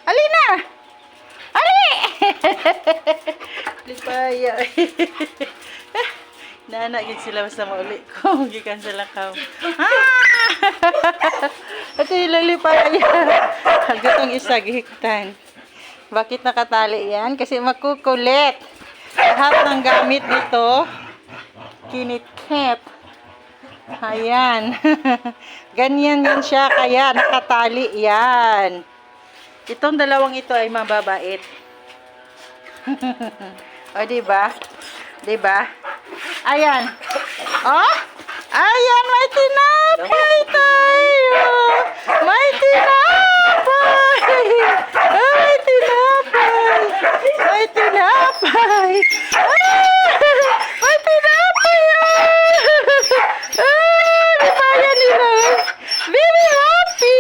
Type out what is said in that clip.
Alina! Ali! Lipaya. Nanagin sila basta mauli ko. Gikan sa lakaw. Ito yung lipaya. Hagutong isa, gihiktan. Bakit nakatali yan? Kasi makukulit. Lahat ng gamit dito, kinikip. Ayan. Ganyan yan siya, kaya nakatali yan. Itong dalawang ito ay mababait. O, diba? Diba? Ayan. Oh! Ayan, may tinapay tayo! May tinapay! May tinapay! May tinapay! Ah! May tinapay! Di ba yan nila? Very happy!